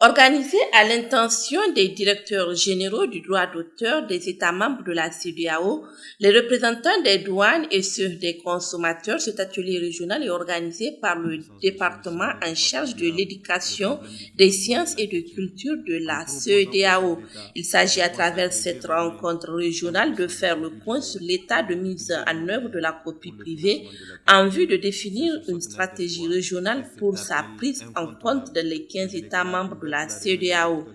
Organisé à l'intention des directeurs généraux du droit d'auteur des États membres de la CEDEAO, les représentants des douanes et ceux des consommateurs, cet atelier régional est organisé par le département en charge de l'éducation, des sciences et de culture de la CEDEAO. Il s'agit à travers cette rencontre régionale de faire le point sur l'état de mise en œuvre de la copie privée en vue de définir une stratégie régionale pour sa prise en compte dans les 15 États membres de la CEDEAO.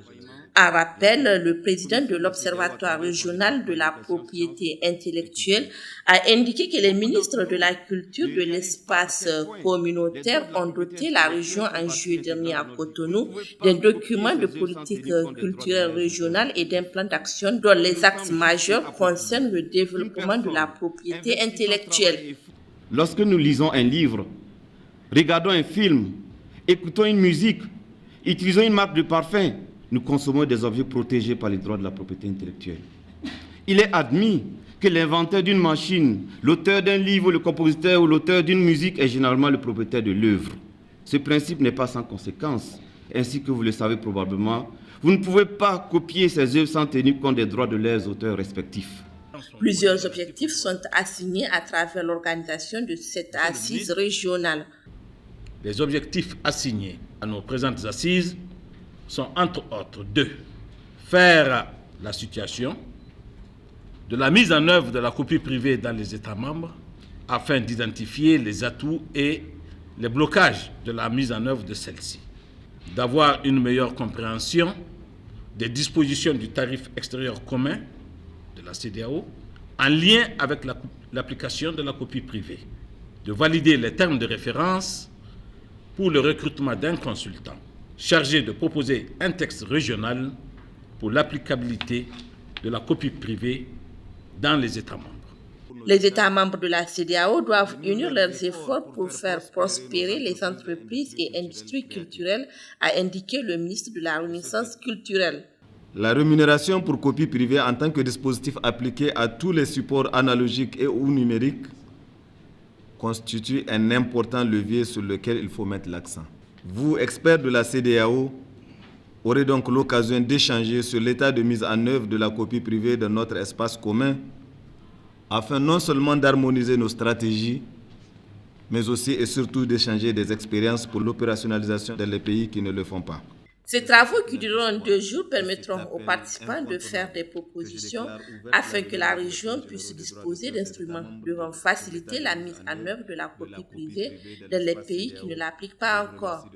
À rappel, le président de l'Observatoire régional de la propriété intellectuelle a indiqué que les ministres de la culture de l'espace communautaire ont doté la région en juillet dernier à Cotonou d'un document de politique culturelle régionale et d'un plan d'action dont les axes majeurs concernent le développement de la propriété intellectuelle. Lorsque nous lisons un livre, regardons un film, écoutons une musique, utilisons une marque de parfum, nous consommons des objets protégés par les droits de la propriété intellectuelle. Il est admis que l'inventeur d'une machine, l'auteur d'un livre, le compositeur ou l'auteur d'une musique est généralement le propriétaire de l'œuvre. Ce principe n'est pas sans conséquence, ainsi que vous le savez probablement. Vous ne pouvez pas copier ces œuvres sans tenir compte des droits de leurs auteurs respectifs. Plusieurs objectifs sont assignés à travers l'organisation de cette assise régionale. Les objectifs assignés à nos présentes assises sont entre autres deux. Faire la situation de la mise en œuvre de la copie privée dans les États membres afin d'identifier les atouts et les blocages de la mise en œuvre de celle-ci. D'avoir une meilleure compréhension des dispositions du tarif extérieur commun de la CEDEAO en lien avec l'application de la copie privée. De valider les termes de référence pour le recrutement d'un consultant chargé de proposer un texte régional pour l'applicabilité de la copie privée dans les États membres. Les États membres de la CEDEAO doivent unir leurs efforts pour faire prospérer les entreprises et industries culturelles, a indiqué le ministre de la Renaissance culturelle. La rémunération pour copie privée en tant que dispositif appliqué à tous les supports analogiques et ou numériques constitue un important levier sur lequel il faut mettre l'accent. Vous, experts de la CEDEAO, aurez donc l'occasion d'échanger sur l'état de mise en œuvre de la copie privée de notre espace commun, afin non seulement d'harmoniser nos stratégies, mais aussi et surtout d'échanger des expériences pour l'opérationnalisation dans les pays qui ne le font pas. Ces travaux qui dureront 2 jours permettront aux participants de faire des propositions afin que la région puisse disposer d'instruments devant faciliter la mise en œuvre de la copie privée dans les pays qui ne l'appliquent pas encore.